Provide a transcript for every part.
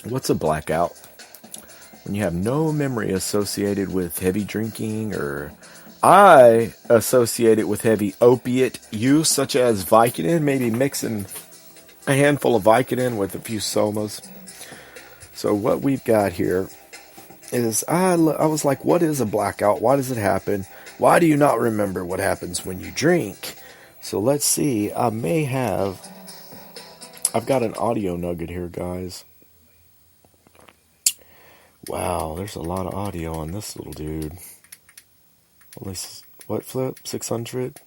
What's a blackout? When you have no memory associated with heavy drinking, or I associate it with heavy opiate use, such as Vicodin, maybe mixing a handful of Vicodin with a few somas. So what we've got here is I was like, what is a blackout? Why does it happen? Why do you not remember what happens when you drink? So let's see. I've got an audio nugget here, guys. Wow, there's a lot of audio on this little dude. Only, what flip? 600?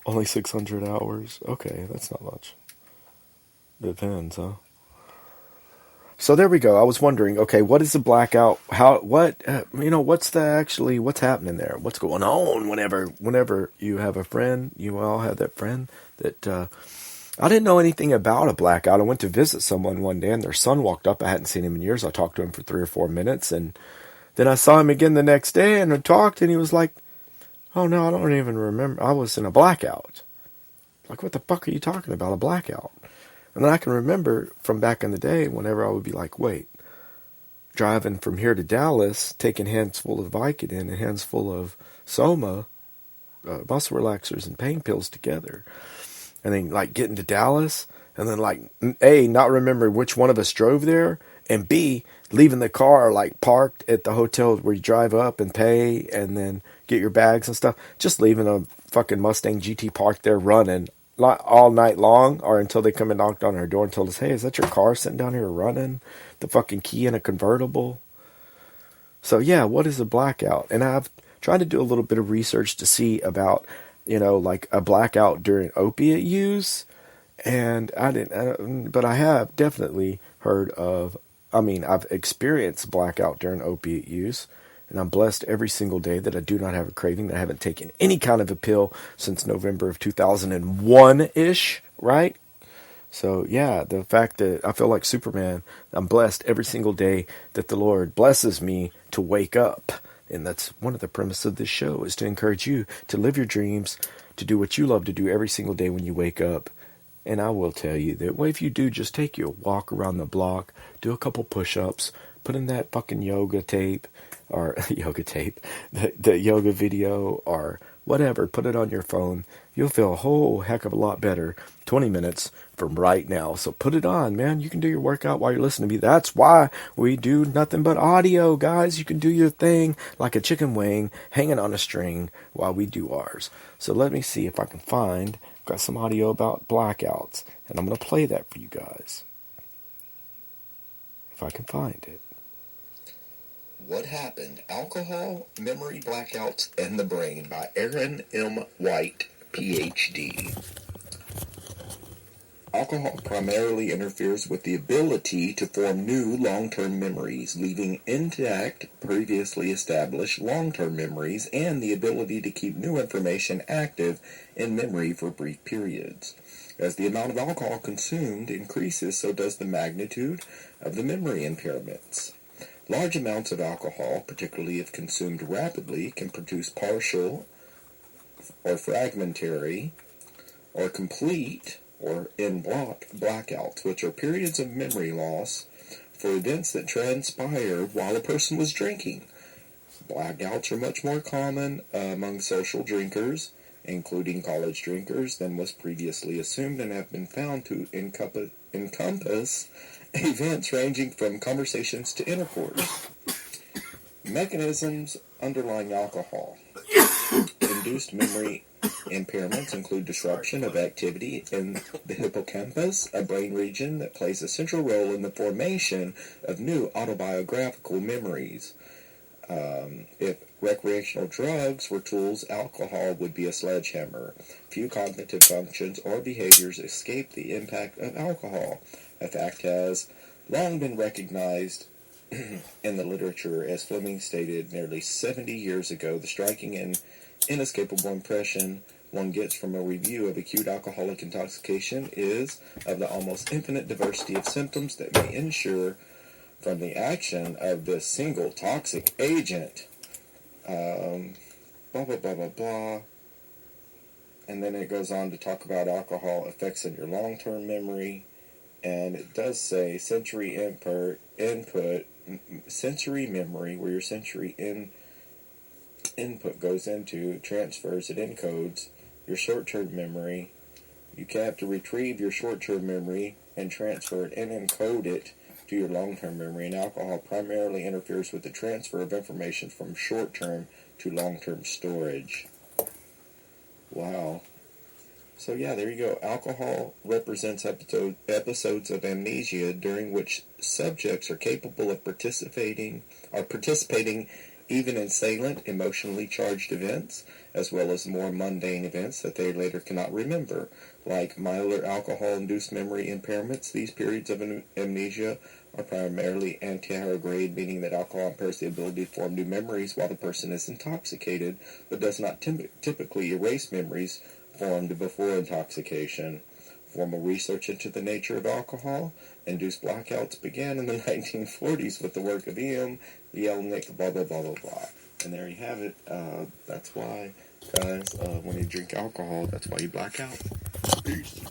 Only 600 hours? Okay, that's not much. Depends, huh? So there we go. I was wondering, okay, what is a blackout? What's what's happening there? What's going on whenever you have a friend, you all have that friend that, I didn't know anything about a blackout. I went to visit someone one day and their son walked up. I hadn't seen him in years. I talked to him for 3 or 4 minutes and then I saw him again the next day and I talked and he was like, oh no, I don't even remember. I was in a blackout. Like, what the fuck are you talking about? A blackout? And then I can remember from back in the day whenever I would be like, wait, driving from here to Dallas, taking hands full of Vicodin and hands full of Soma, muscle relaxers and pain pills together. And then like getting to Dallas and then like A, not remember which one of us drove there, and B, leaving the car like parked at the hotel where you drive up and pay and then get your bags and stuff. Just leaving a fucking Mustang GT parked there running all night long, or until they come and knocked on our door and told us, hey, is that your car sitting down here running? The fucking key in a convertible? So yeah, what is a blackout? And I've tried to do a little bit of research to see about, like a blackout during opiate use. And but I have definitely heard of, I've experienced blackout during opiate use. And I'm blessed every single day that I do not have a craving, that I haven't taken any kind of a pill since November of 2001-ish, right? So, yeah, the fact that I feel like Superman, I'm blessed every single day that the Lord blesses me to wake up. And that's one of the premises of this show, is to encourage you to live your dreams, to do what you love to do every single day when you wake up. And I will tell you that, well, if you do, just take your walk around the block, do a couple push-ups, put in that fucking yoga tape, or the yoga video, or whatever, put it on your phone. You'll feel a whole heck of a lot better 20 minutes from right now. So put it on, man. You can do your workout while you're listening to me. That's why we do nothing but audio, guys. You can do your thing like a chicken wing hanging on a string while we do ours. So let me see if I can find, got some audio about blackouts, and I'm going to play that for you guys. If I can find it. What Happened? Alcohol, Memory Blackouts, and the Brain by Aaron M. White, Ph.D. Alcohol primarily interferes with the ability to form new long-term memories, leaving intact previously established long-term memories and the ability to keep new information active in memory for brief periods. As the amount of alcohol consumed increases, so does the magnitude of the memory impairments. Large amounts of alcohol, particularly if consumed rapidly, can produce partial or fragmentary or complete or in block blackouts, which are periods of memory loss for events that transpired while a person was drinking. Blackouts are much more common among social drinkers, including college drinkers, than was previously assumed, and have been found to encompass events ranging from conversations to intercourse. Mechanisms underlying alcohol. Induced memory impairments include disruption of activity in the hippocampus, a brain region that plays a central role in the formation of new autobiographical memories. If recreational drugs were tools, alcohol would be a sledgehammer. Few cognitive functions or behaviors escape the impact of alcohol. A fact has long been recognized in the literature, as Fleming stated nearly 70 years ago. The striking and inescapable impression one gets from a review of acute alcoholic intoxication is of the almost infinite diversity of symptoms that may ensure from the action of this single toxic agent. Blah, blah, blah, blah, blah. And then it goes on to talk about alcohol effects on your long-term memory And it does say sensory input, sensory memory, where your sensory input goes into, transfers, it encodes your short-term memory. You have to retrieve your short-term memory and transfer it and encode it to your long-term memory. And alcohol primarily interferes with the transfer of information from short-term to long-term storage. Wow. So yeah, there you go. Alcohol represents episodes of amnesia during which subjects are capable of participating even in salient, emotionally charged events, as well as more mundane events that they later cannot remember. Like milder alcohol-induced memory impairments, these periods of amnesia are primarily anterograde, meaning that alcohol impairs the ability to form new memories while the person is intoxicated, but does not typically erase memories formed before intoxication. Formal research into the nature of alcohol-induced blackouts began in the 1940s with the work of E.M., Yelnick, blah, blah, blah, blah, blah. And there you have it. That's why, guys, when you drink alcohol, that's why you black out. Peace.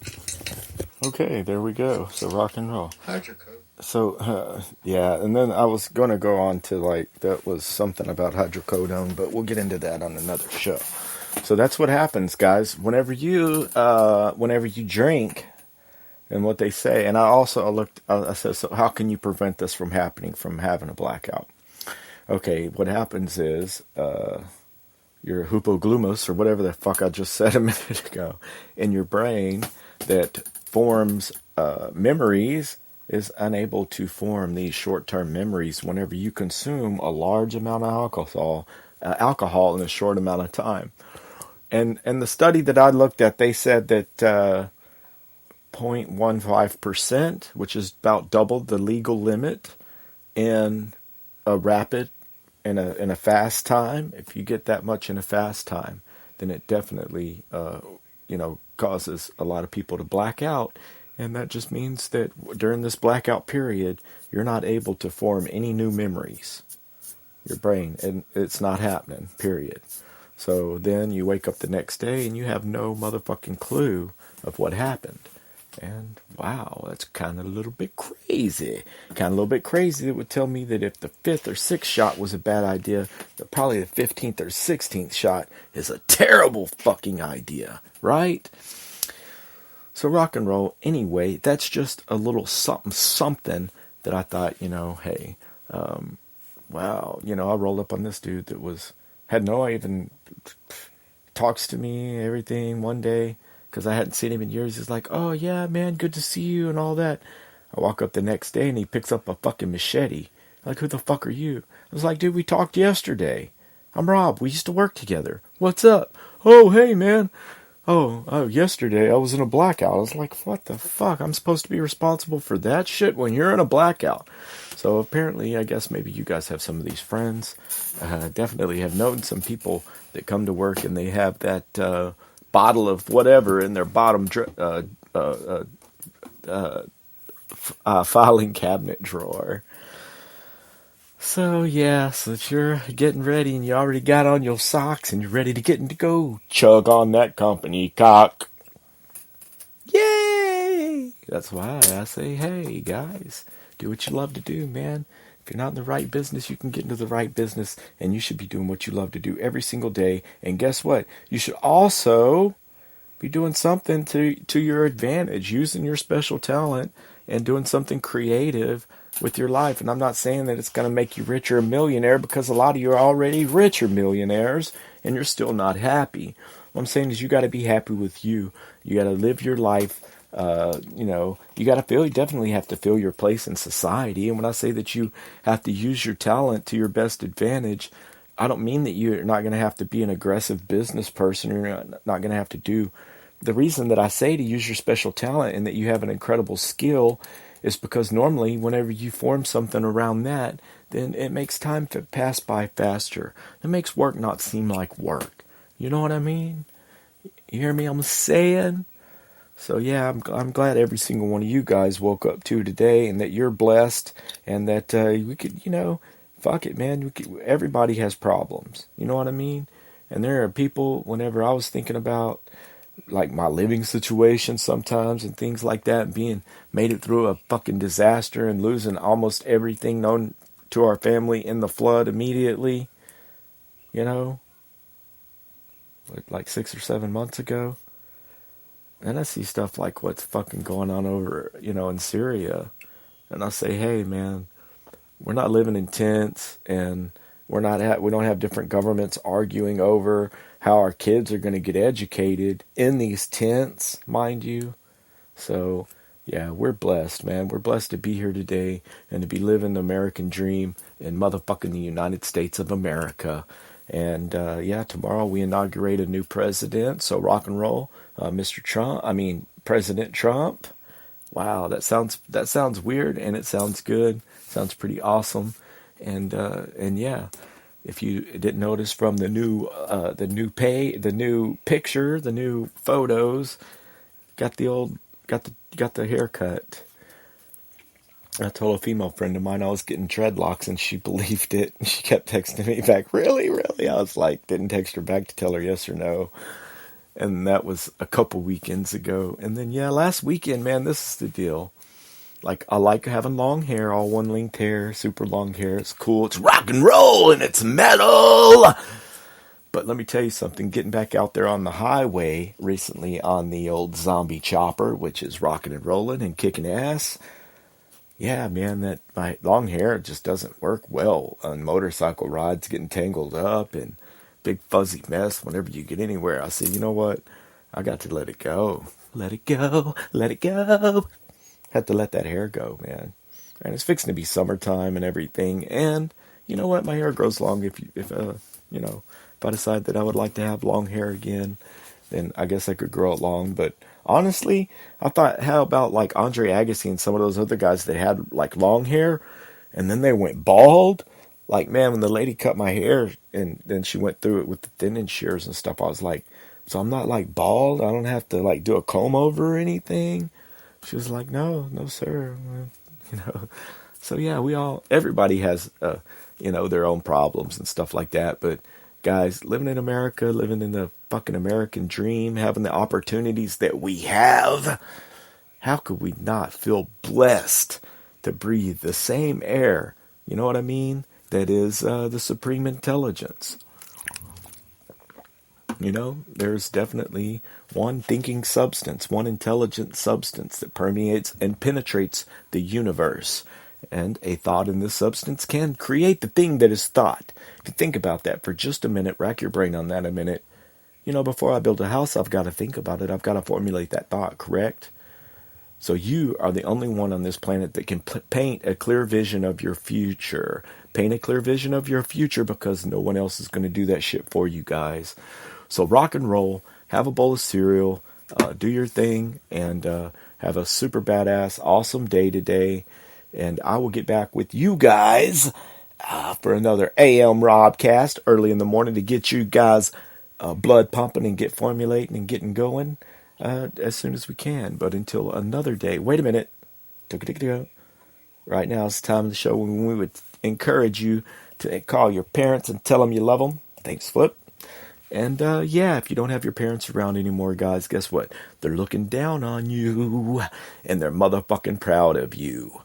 Okay, there we go. So rock and roll. Hydrocodone. So, yeah, and then I was going to go on to, like, that was something about hydrocodone, but we'll get into that on another show. So that's what happens, guys. Whenever you drink, and what they say, and I said, so how can you prevent this from happening, from having a blackout? Okay, what happens is, your hypoglumos, or whatever the fuck I just said a minute ago, in your brain that forms memories is unable to form these short-term memories whenever you consume a large amount of alcohol in a short amount of time. And the study that I looked at, they said that 0.15%, which is about double the legal limit in a fast time. If you get that much in a fast time, then it definitely causes a lot of people to black out. And that just means that during this blackout period, you're not able to form any new memories. Your brain, and it's not happening, period. So then you wake up the next day and you have no motherfucking clue of what happened. And wow, that's kind of a little bit crazy. That would tell me that if the 5th or 6th shot was a bad idea, that probably the 15th or 16th shot is a terrible fucking idea, right? So rock and roll. Anyway, that's just a little something that I thought, hey, wow, I rolled up on this dude that had no even talks to me, everything one day, because I hadn't seen him in years. He's like, oh yeah, man, good to see you and all that. I walk up the next day and he picks up a fucking machete. I'm like, who the fuck are you? I was like, dude, we talked yesterday. I'm Rob. We used to work together. What's up? Oh, hey, man. Oh, yesterday I was in a blackout. I was like, what the fuck? I'm supposed to be responsible for that shit when you're in a blackout. So apparently, I guess maybe you guys have some of these friends. Definitely have known some people that come to work and they have that bottle of whatever in their bottom filing cabinet drawer. So if you're getting ready and you already got on your socks and you're ready to go, chug on that company cock. Yay! That's why I say, hey, guys, do what you love to do, man. If you're not in the right business, you can get into the right business, and you should be doing what you love to do every single day. And guess what? You should also be doing something to your advantage, using your special talent and doing something creative with your life. And I'm not saying that it's going to make you rich or a millionaire, because a lot of you are already rich or millionaires and you're still not happy. What I'm saying is you got to be happy with you. You got to live your life. You got to you definitely have to feel your place in society. And when I say that you have to use your talent to your best advantage, I don't mean that you're not going to have to be an aggressive business person, or you're not going to have to do. The reason that I say to use your special talent and that you have an incredible skill is because normally whenever you form something around that, then it makes time to pass by faster. It makes work not seem like work. You know what I mean? You hear me? I'm saying? So yeah, I'm glad every single one of you guys woke up to today, and that you're blessed, and that we could, fuck it, man. Everybody has problems. You know what I mean? And there are people, whenever I was thinking about like my living situation sometimes and things like that, and being made it through a fucking disaster and losing almost everything known to our family in the flood immediately, you know, like 6 or 7 months ago. And I see stuff like what's fucking going on over, in Syria. And I say, hey, man, we're not living in tents, and we don't have different governments arguing over how our kids are going to get educated in these tents, mind you. So, yeah, we're blessed, man. We're blessed to be here today and to be living the American dream in motherfucking the United States of America. And, tomorrow we inaugurate a new president. So rock and roll, President Trump. Wow, that sounds weird, and it sounds good. Sounds pretty awesome. And yeah, if you didn't notice from the new picture, the new photos, got the haircut. I told a female friend of mine I was getting dreadlocks, and she believed it. She kept texting me back, really, really? I was like, didn't text her back to tell her yes or no. And that was a couple weekends ago. And then, yeah, last weekend, man, this is the deal. Like, I like having long hair, all one-linked hair, super long hair. It's cool. It's rock and roll, and it's metal. But let me tell you something. Getting back out there on the highway recently on the old zombie chopper, which is rocking and rolling and kicking ass. Yeah, man, my long hair just doesn't work well on motorcycle rides, getting tangled up and big fuzzy mess whenever you get anywhere. I said, you know what? I got to let it go. Let it go. Let it go. Had to let that hair go, man. And it's fixing to be summertime and everything. And you know what? My hair grows long. If I decide that I would like to have long hair again, then I guess I could grow it long. But honestly, I thought, how about like Andre Agassi and some of those other guys that had like long hair and then they went bald? Like, man, when the lady cut my hair and then she went through it with the thinning shears and stuff, I was like, so I'm not like bald? I don't have to like do a comb over or anything? She was like, no, sir. So yeah, everybody has, their own problems and stuff like that. But guys, living in America, living in the fucking American dream, having the opportunities that we have, how could we not feel blessed to breathe the same air, you know what I mean, that is the supreme intelligence? There's definitely one thinking substance, one intelligent substance that permeates and penetrates the universe. And a thought in this substance can create the thing that is thought. If you think about that for just a minute, rack your brain on that a minute. Before I build a house, I've got to think about it. I've got to formulate that thought, correct? So you are the only one on this planet that can paint a clear vision of your future. Paint a clear vision of your future because no one else is going to do that shit for you guys. So rock and roll, have a bowl of cereal, do your thing, and have a super badass, awesome day today. And I will get back with you guys for another AM Robcast early in the morning to get you guys blood pumping and get formulating and getting going as soon as we can. But until another day, wait a minute. Right now is the time of the show when we would encourage you to call your parents and tell them you love them. Thanks, Flip. And if you don't have your parents around anymore, guys, guess what? They're looking down on you, and they're motherfucking proud of you.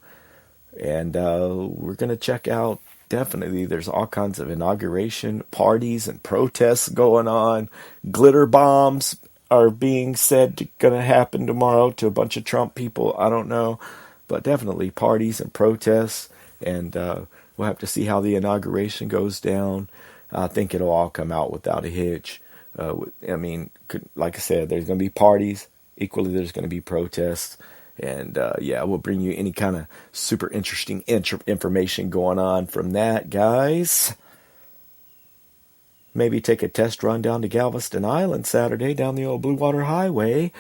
And we're going to check out, definitely, there's all kinds of inauguration parties and protests going on. Glitter bombs are being said to going to happen tomorrow to a bunch of Trump people. I don't know. But definitely parties and protests. And we'll have to see how the inauguration goes down. I think it'll all come out without a hitch. Like I said, there's going to be parties. Equally, there's going to be protests. And, we'll bring you any kind of super interesting information going on from that, guys. Maybe take a test run down to Galveston Island Saturday down the old Blue Water Highway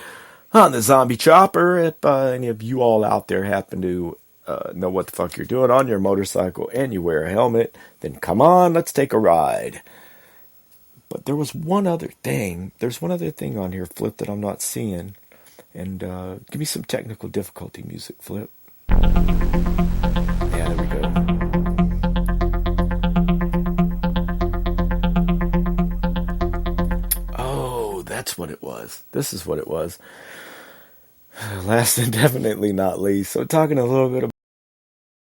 on the zombie chopper. If any of you all out there happen to know what the fuck you're doing on your motorcycle and you wear a helmet, then come on, let's take a ride. But there was one other thing. There's one other thing on here, Flip, that I'm not seeing. And give me some technical difficulty music, Flip. Yeah, there we go. Oh, that's that's what it was. This is what it was. Last and definitely not least. So talking a little bit